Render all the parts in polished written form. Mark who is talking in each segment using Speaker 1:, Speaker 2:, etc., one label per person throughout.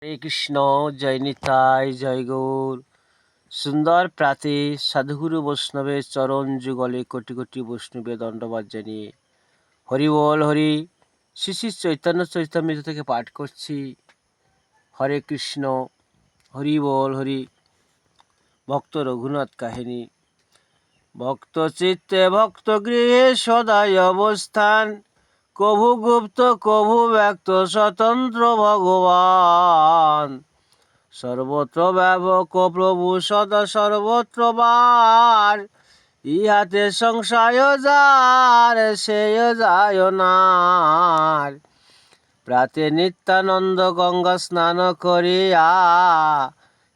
Speaker 1: হরে কৃষ্ণ, জয় নিতাই, জয় গৌর। সুন্দর প্রাতে সাধুগুরু বৈষ্ণবের চরণ যুগলে কোটি কোটি বৈষ্ণবে দণ্ডবাদ জানিয়ে হরি বল হরি। শ্রী শ্রী চৈতন্য চরিতামৃত থেকে পাঠ করছি। হরে কৃষ্ণ, হরি বল হরি। ভক্ত রঘুনাথ কাহিনী। ভক্ত চিত্তে ভক্ত গৃহে সদাই অবস্থান, কভু গুপ্ত কভু ব্যক্ত স্বতন্ত্র ভগবান। সর্বত্র ব্যাপক প্রভু সদা সর্বত্র বার, ইহাতে সংশয় যার সে যায় নার। প্রাতে নিত্যানন্দ গঙ্গা স্নান করিয়া,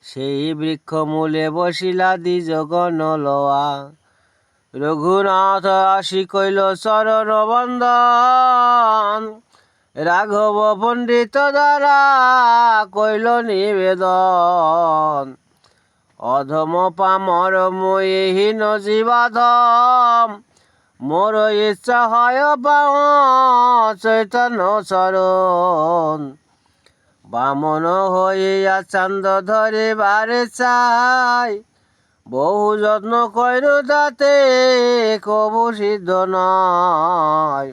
Speaker 1: সেই বৃক্ষ মূলে বসিলা দ্বিজগণ লওয়া। রঘুনাথ আসি কইল চরণ বন্দন, রাঘব পণ্ডিত দ্বারা কইল নিবেদন। অধম পামর মহিহীন জীবাধম, মোর ইচ্ছা হয় পাও চৈতন্য চরণ। বামন হইয়া চান্দ ধরিবারে চাই, বহু যত্ন কইর তাতে কবু সিদ্ধ নয়।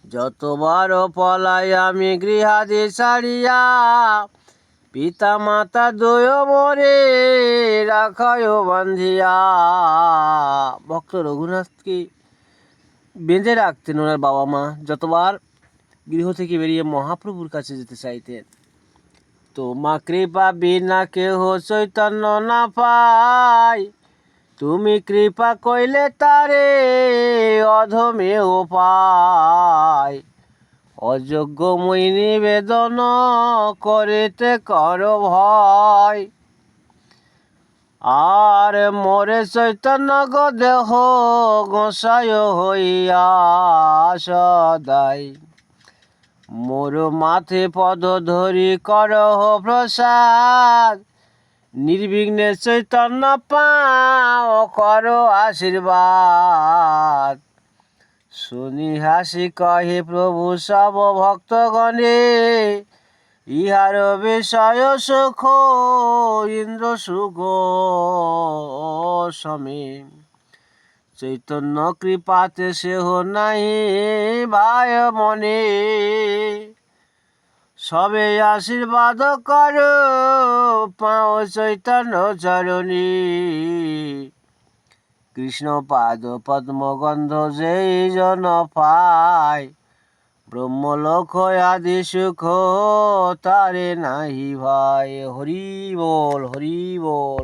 Speaker 1: যতবার পলাই আমি গৃহাদি ছাড়িয়া, পিতা মাতা দুয় মরে রাখায় বান্ধিয়া। ভক্ত রঘুনাথকে বেঁধে রাখতেন ওনার বাবা মা, যতবার গৃহ থেকে বেরিয়ে মহাপ্রভুর কাছে যেতে চাইতেন। তোমা কৃপা বিনা কেহ চৈতন্য না পায়, তুমি কৃপা কইলে তারে অধমেও পায়। অযোগ্য মই নিবেদন করিতে কর ভয়, আর মোরে চৈতন্য গো দেহ গোসাই হইয়া সদাই। মোর মাথে পদ ধরি করহ প্রসাদ, নির্বিঘ্নে চৈতন্য পাও কর আশীর্বাদ। শুনি হাসি কহে প্রভু সব ভক্তগণে, ইহার বিষয় সুখ ইন্দ্র সুখ সমে। চৈতন্য কৃপাতে সেহ নাহি ভাই মনে, সবে আশীর্বাদ কর পাও চৈতন্য চরণী। কৃষ্ণ পাদ পদ্ম গন্ধ যেই জন পায়, ব্রহ্মলোক আদি সুখ তারে নাহি ভাই। হরি বল হরি বল।